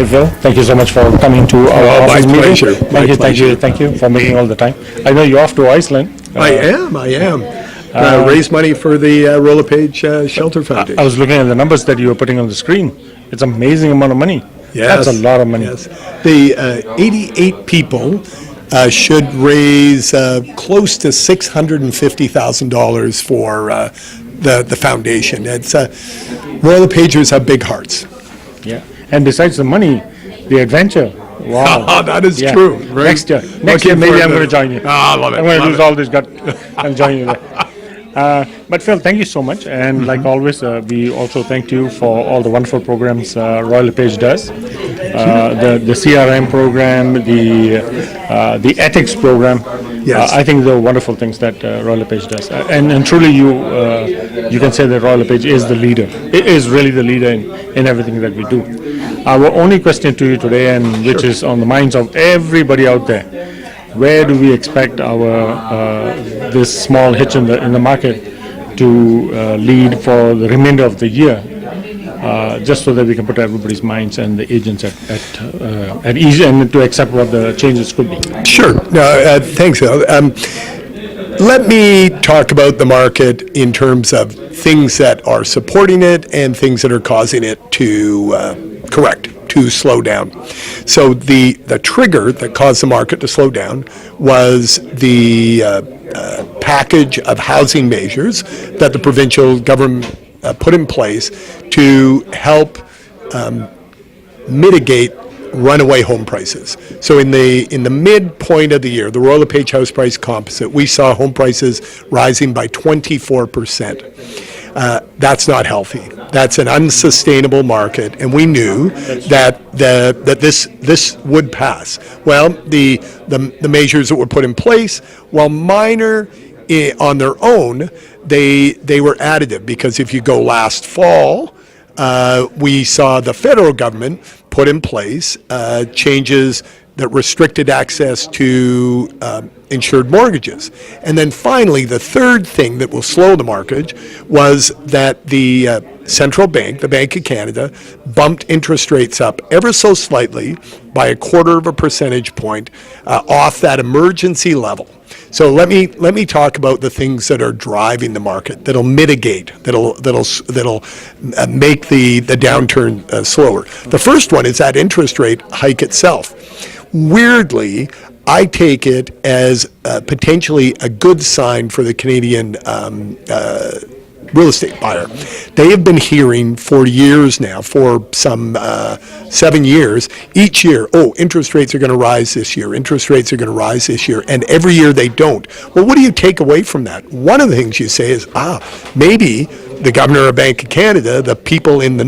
Hey Phil, thank you so much for coming to our office meeting. Pleasure. Thank you for making all the time. I know you're off to Iceland. I am. Raise money for the LePage Shelter Foundation. I was looking at the numbers that you were putting on the screen. It's an amazing amount of money. Yes. That's a lot of money. Yes. The 88 people should raise close to $650,000 for the foundation. It's Royal LePagers have big hearts. Yeah. And besides the money, the adventure. Wow. That is true. Right? Next year maybe I'm going to join you. I love it. I'm going to lose all this gut and join you there. But Phil, thank you so much. And like always, we also thank you for all the wonderful programs Royal LePage does. The CRM program, the ethics program. Yes. I think they're wonderful things that Royal LePage does. And truly you can say that Royal LePage is the leader. It is really the leader in everything that we do. Our only question to you today, and which is on the minds of everybody out there, where do we expect our this small hitch in the market to lead for the remainder of the year, just so that we can put everybody's minds and the agents at ease and to accept what the changes could be. Sure. No, thanks, Phil. Let me talk about the market in terms of things that are supporting it and things that are causing it to to slow down. So the trigger that caused the market to slow down was the package of housing measures that the provincial government put in place to help mitigate runaway home prices. So in the midpoint of the year, the Royal LePage House Price Composite, we saw home prices rising by 24%. That's not healthy. That's an unsustainable market, and we knew that this would pass. Well, the measures that were put in place, while minor on their own, they were additive, because if you go last fall, we saw the federal government put in place changes that restricted access to insured mortgages. And then finally, the third thing that will slow the market was that the central bank, the Bank of Canada, bumped interest rates up ever so slightly by 1/4 percentage point off that emergency level. So let me talk about the things that are driving the market, that'll mitigate, that'll make the downturn slower. The first one is that interest rate hike itself. Weirdly, I take it as potentially a good sign for the Canadian real estate buyer. They have been hearing for years now, for some 7 years, each year, interest rates are going to rise this year, interest rates are going to rise this year, and every year they don't. Well, what do you take away from that? One of the things you say is, maybe the Governor of Bank of Canada, the people in the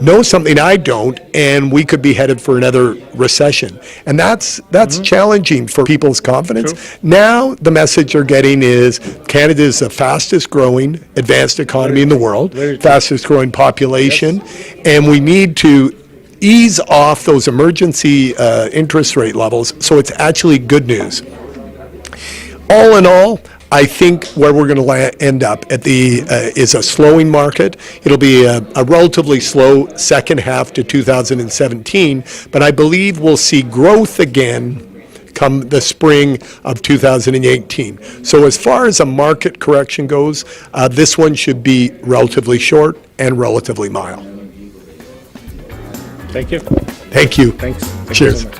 know something I don't, and we could be headed for another recession. And that's challenging for people's confidence. True. Now the message they're getting is Canada is the fastest growing advanced economy in the world, fastest growing population, yes. And we need to ease off those emergency interest rate levels, so it's actually good news. All in all, I think where we're going to end up at is a slowing market. It'll be a relatively slow second half to 2017, but I believe we'll see growth again come the spring of 2018. So as far as a market correction goes, this one should be relatively short and relatively mild. Thank you. Thank you. Thanks. Thank Cheers. you so much.